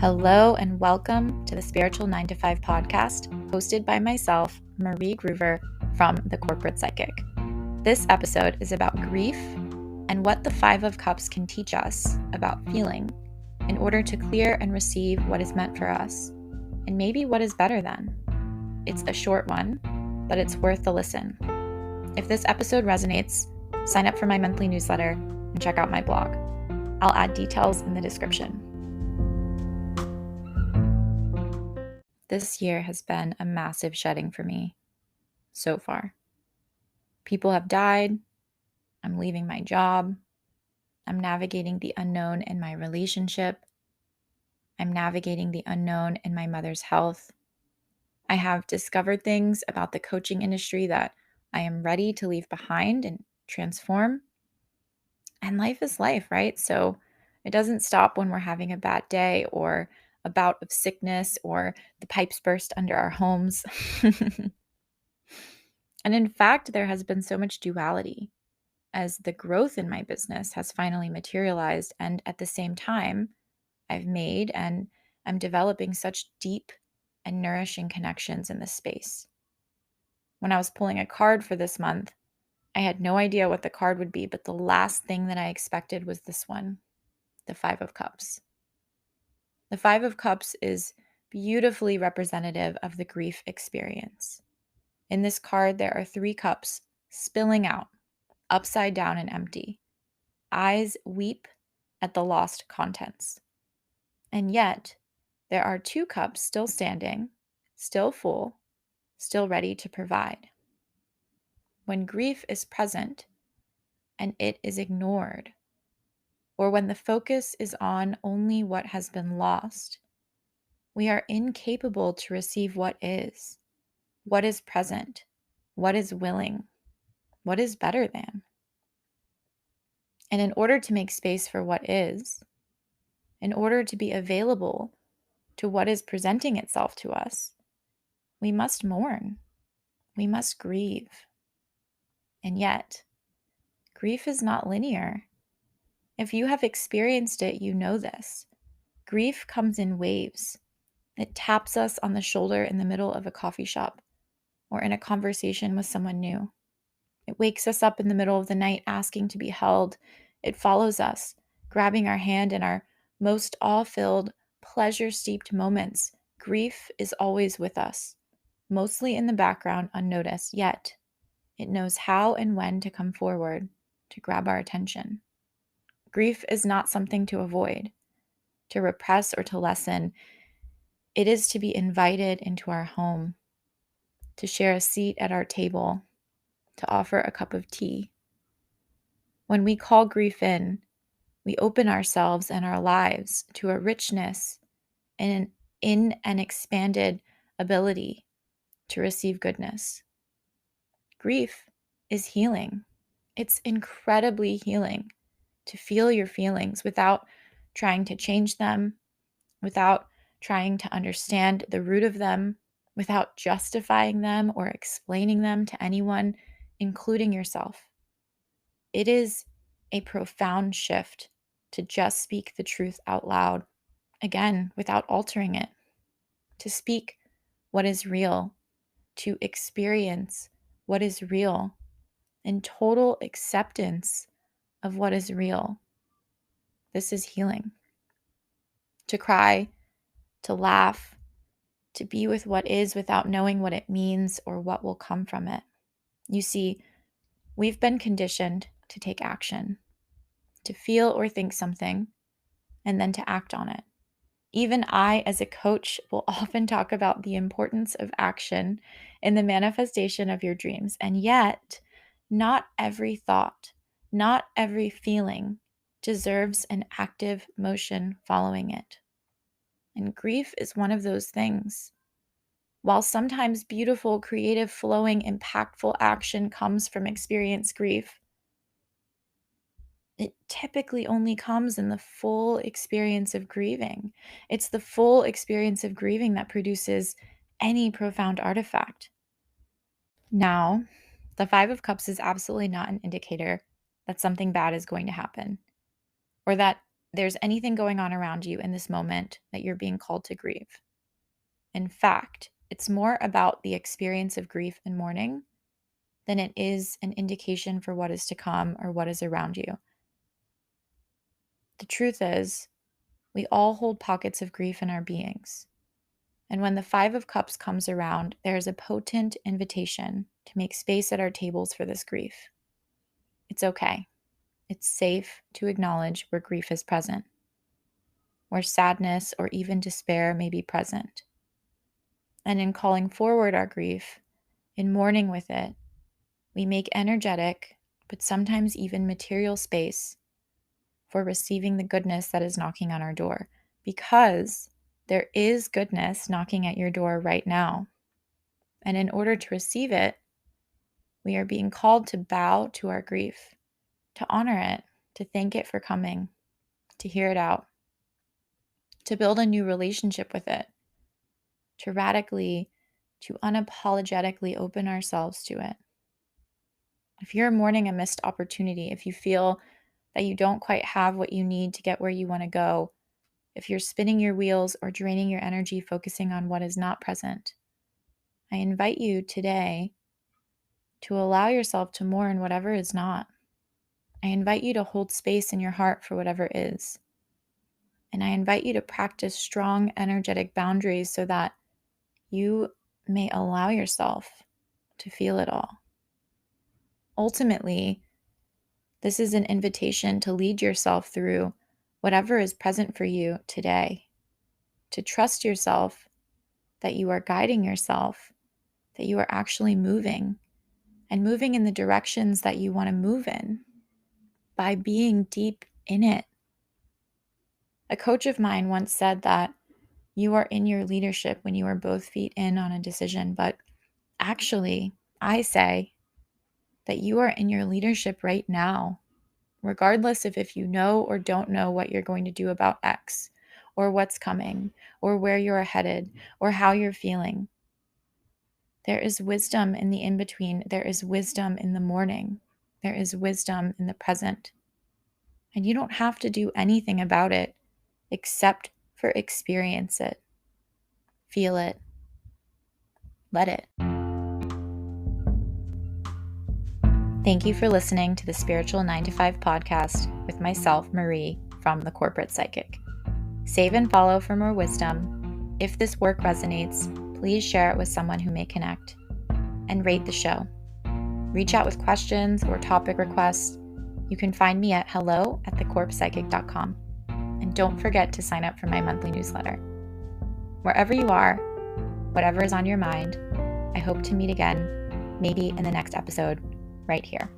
Hello and welcome to the Spiritual 9 to 5 podcast, hosted by myself, Marie Groover from The Corporate Psychic. This episode is about grief and what the Five of Cups can teach us about feeling in order to clear and receive what is meant for us, and maybe what is better than. It's a short one, but it's worth the listen. If this episode resonates, sign up for my monthly newsletter and check out my blog. I'll add details in the description. This year has been a massive shedding for me so far. People have died. I'm leaving my job. I'm navigating the unknown in my relationship. I'm navigating the unknown in my mother's health. I have discovered things about the coaching industry that I am ready to leave behind and transform. And life is life, right? So it doesn't stop when we're having a bad day or a bout of sickness or the pipes burst under our homes. And in fact, there has been so much duality as the growth in my business has finally materialized. And at the same time, I've made and I'm developing such deep and nourishing connections in this space. When I was pulling a card for this month, I had no idea what the card would be, but the last thing that I expected was this one, the Five of Cups. The Five of Cups is beautifully representative of the grief experience. In this card, there are 3 cups spilling out, upside down and empty. Eyes weep at the lost contents. And yet, there are 2 cups still standing, still full, still ready to provide. When grief is present and it is ignored, or when the focus is on only what has been lost, we are incapable to receive what is present, what is willing, what is better than. And in order to make space for what is, in order to be available to what is presenting itself to us, we must mourn, we must grieve. And yet, grief is not linear. If you have experienced it, you know this. Grief comes in waves. It taps us on the shoulder in the middle of a coffee shop or in a conversation with someone new. It wakes us up in the middle of the night asking to be held. It follows us, grabbing our hand in our most awe-filled, pleasure-steeped moments. Grief is always with us, mostly in the background, unnoticed, yet it knows how and when to come forward to grab our attention. Grief is not something to avoid, to repress, or to lessen. It is to be invited into our home, to share a seat at our table, to offer a cup of tea. When we call grief in, we open ourselves and our lives to a richness and an expanded ability to receive goodness. Grief is healing. It's incredibly healing to feel your feelings without trying to change them, without trying to understand the root of them, without justifying them or explaining them to anyone, including yourself. It is a profound shift to just speak the truth out loud, again, without altering it, to speak what is real, to experience what is real, in total acceptance of what is real. This is healing. To cry, to laugh, to be with what is without knowing what it means or what will come from it. You see, we've been conditioned to take action, to feel or think something, and then to act on it. Even I, as a coach, will often talk about the importance of action in the manifestation of your dreams. And yet, not every thought, not every feeling deserves an active motion following it. And grief is one of those things. While sometimes beautiful, creative, flowing, impactful action comes from experienced grief, it typically only comes in the full experience of grieving. It's the full experience of grieving that produces any profound artifact. Now, the Five of Cups is absolutely not an indicator that something bad is going to happen or that there's anything going on around you in this moment that you're being called to grieve. In fact, it's more about the experience of grief and mourning than it is an indication for what is to come or what is around you. The truth is, we all hold pockets of grief in our beings. And when the Five of Cups comes around, there is a potent invitation to make space at our tables for this grief. It's okay. It's safe to acknowledge where grief is present, where sadness or even despair may be present. And in calling forward our grief, in mourning with it, we make energetic, but sometimes even material space for receiving the goodness that is knocking on our door, because there is goodness knocking at your door right now. And in order to receive it, we are being called to bow to our grief, to honor it, to thank it for coming, to hear it out, to build a new relationship with it, to unapologetically open ourselves to it. If you're mourning a missed opportunity, if you feel that you don't quite have what you need to get where you want to go, if you're spinning your wheels or draining your energy focusing on what is not present, I invite you today to allow yourself to mourn whatever is not. I invite you to hold space in your heart for whatever is. And I invite you to practice strong energetic boundaries so that you may allow yourself to feel it all. Ultimately, this is an invitation to lead yourself through whatever is present for you today, to trust yourself that you are guiding yourself, that you are actually moving and moving in the directions that you want to move in by being deep in it. A coach of mine once said that you are in your leadership when you are both feet in on a decision, but actually, I say that you are in your leadership right now, regardless of if you know or don't know what you're going to do about X, or what's coming, or where you're headed, or how you're feeling. There is wisdom in the in-between. There is wisdom in the morning. There is wisdom in the present. And you don't have to do anything about it except for experience it, feel it, let it. Thank you for listening to the Spiritual 9 to 5 podcast with myself, Marie, from The Corporate Psychic. Save and follow for more wisdom. If this work resonates, please share it with someone who may connect. And rate the show. Reach out with questions or topic requests. You can find me at hello@thecorpspsychic.com. And don't forget to sign up for my monthly newsletter. Wherever you are, whatever is on your mind, I hope to meet again, maybe in the next episode, right here.